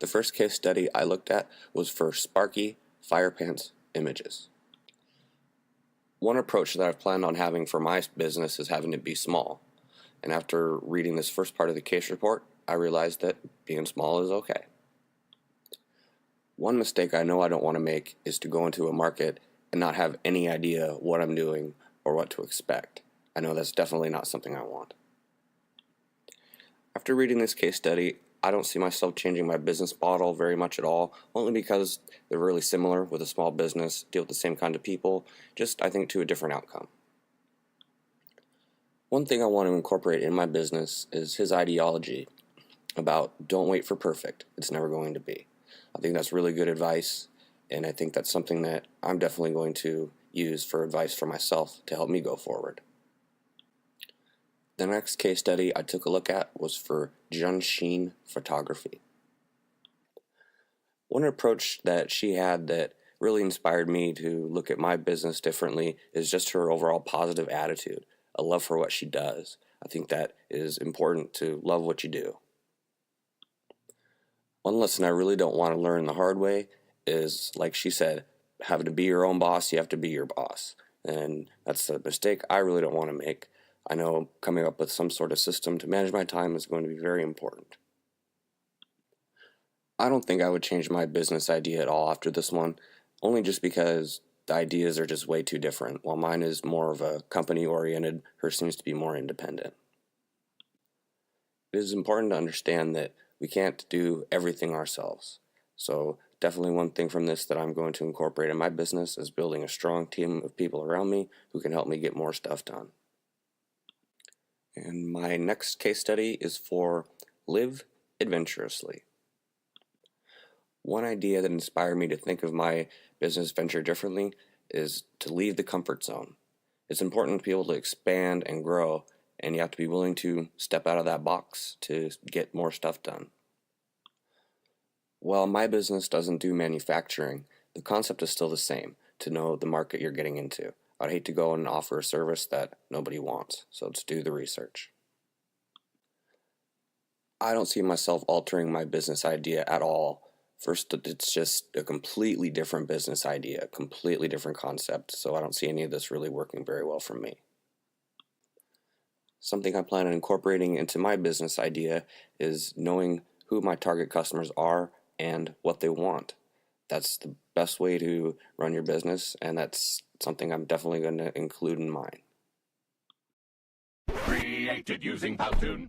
The first case study I looked at was for Sparky Fire Pants Images. One approach that I've planned on having for my business is having it be small. And after reading this first part of the case report, I realized that being small is okay. One mistake I know I don't want to make is to go into a market and not have any idea what I'm doing or what to expect. I know that's definitely not something I want. After reading this case study, I don't see myself changing my business model very much at all, only because they're really similar with a small business, deal with the same kind of people, just I think to a different outcome. One thing I want to incorporate in my business is his ideology about don't wait for perfect, it's never going to be. I think that's really good advice, and I think that's something that I'm definitely going to use for advice for myself to help me go forward. The next case study I took a look at was for Junsheen Photography. One approach that she had that really inspired me to look at my business differently is just her overall positive attitude, a love for what she does. I think that is important to love what you do. One lesson I really don't want to learn the hard way is, like she said, having to be your own boss, you have to be your boss. And that's a mistake I really don't want to make. I know coming up with some sort of system to manage my time is going to be very important. I don't think I would change my business idea at all after this one, only just because the ideas are just way too different. While mine is more of a company-oriented, hers seems to be more independent. It is important to understand that we can't do everything ourselves. So definitely one thing from this that I'm going to incorporate in my business is building a strong team of people around me who can help me get more stuff done. And my next case study is for Live Adventurously. One idea that inspired me to think of my business venture differently is to leave the comfort zone. It's important to be able to expand and grow, and you have to be willing to step out of that box to get more stuff done. While my business doesn't do manufacturing, the concept is still the same, to know the market you're getting into. I'd hate to go and offer a service that nobody wants, so let's do the research. I don't see myself altering my business idea at all. First, it's just a completely different business idea, a completely different concept, so I don't see any of this really working very well for me. Something I plan on incorporating into my business idea is knowing who my target customers are and what they want. That's the best way to run your business, and that's something I'm definitely going to include in mine. Created using Powtoon.